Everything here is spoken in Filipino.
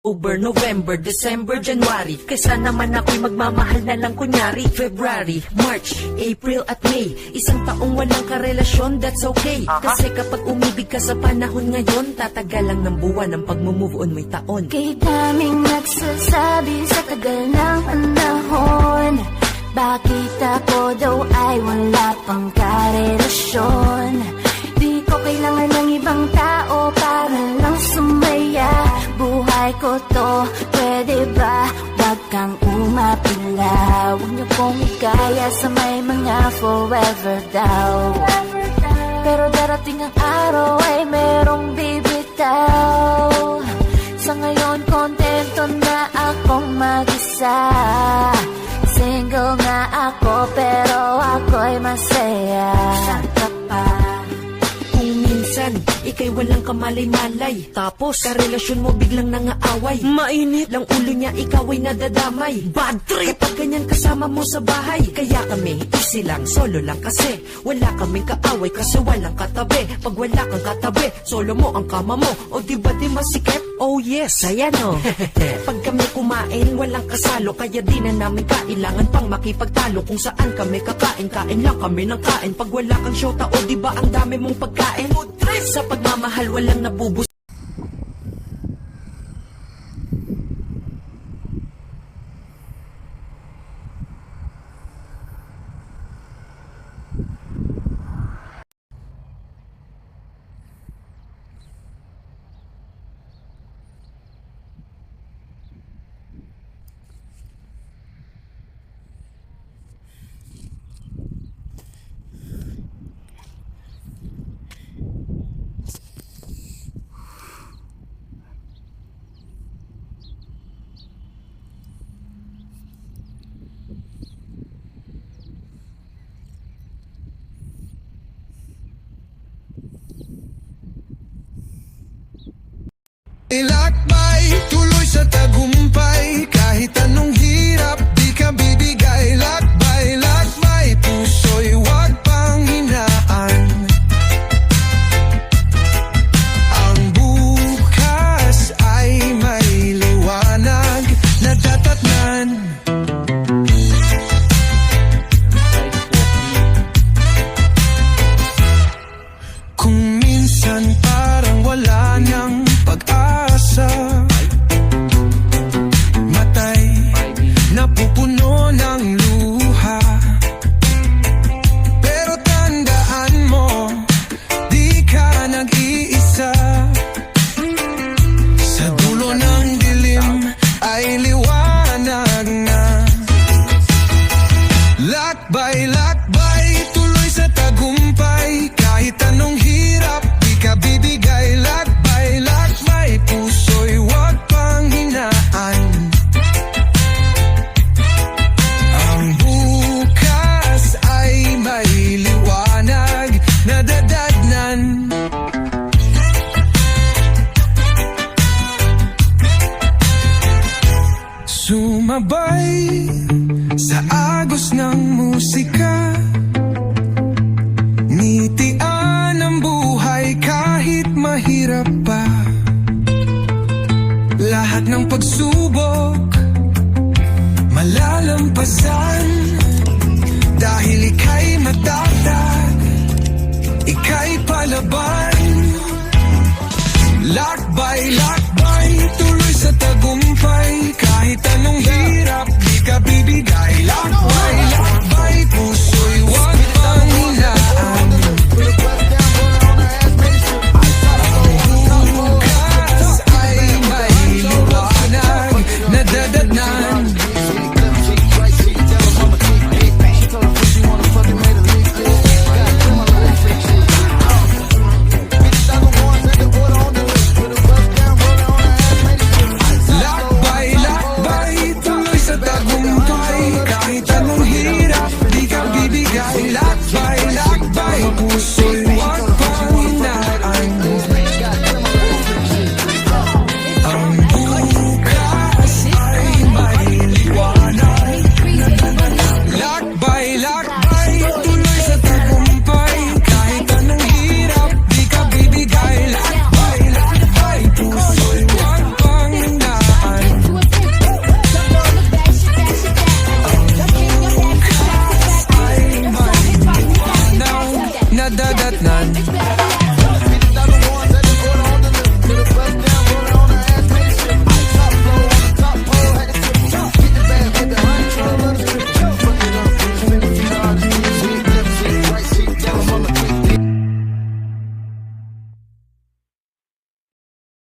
October, November, December, January. Kaysa naman ako'y magmamahal na lang kunyari. February, March, April at May. Isang taong walang karelasyon, that's okay. Kasi kapag umibig ka sa panahon ngayon, tatagal lang ng buwan ang pag-move on mo'y taon. Kay daming nagsasabi sa tagal ng panahon, bakit ako daw ay wala pang karelasyon? Di ko kailangan ng ibang tao para lang sumaya. Buhay ko to, pwede ba? Wag kang umapila. Huwag niyo pong ikaya sa may mga forever daw. Pero darating ang araw ay merong bibitaw. Sa ngayon kontento na akong mag-isa. Single nga ako pero ako'y masaya. Saka pa minsan, ika'y walang kamalay-malay. Tapos, karelasyon mo biglang nangaaway. Mainit lang ulo niya, ikaw ay nadadamay. Bad trip! Kapag ganyan kasama mo sa bahay. Kaya kami, easy lang, solo lang kasi. Wala kaming kaaway kasi walang katabi. Pag wala kang katabi, solo mo ang kama mo. O diba di masikip? Oh yes, ayan o. Pag kami kumain, walang kasalo. Kaya di na namin kailangan pang makipagtalo. Kung saan kami kakain, kain lang kami ng kain. Pag wala kang shota, o diba ang dami mong pagkain? Sa pagmamahal walang nabubus. Lakbay, tuloy sa tagumpay. Kahit anong hirap, di ka bibigay. Lakbay, lakbay, puso'y huwag pang hinaan. Ang bukas ay may liwanag na datatnan. Kung minsan parang wala nang pag-asa, matay napupuno ng luha. Pero tandaan mo, di ka nag-iisa. Sa dulo ng dilim ay liwanag na. Lakbay, lakbay, tuloy sa tagumpay. Kahit anong hirap, di ka bibigay. Lakbay, lakbay, puso'y huwag pang hinaan. Ang bukas ay may liwanag na dadagnan. Sumabay sa agos ng musika. Ngitian ang buhay kahit mahirap pa. Lahat ng pagsubok malalampasan. Dahil ika'y matatag, ika'y palaban. Lakbay, lakbay, tuloy sa tagumpay.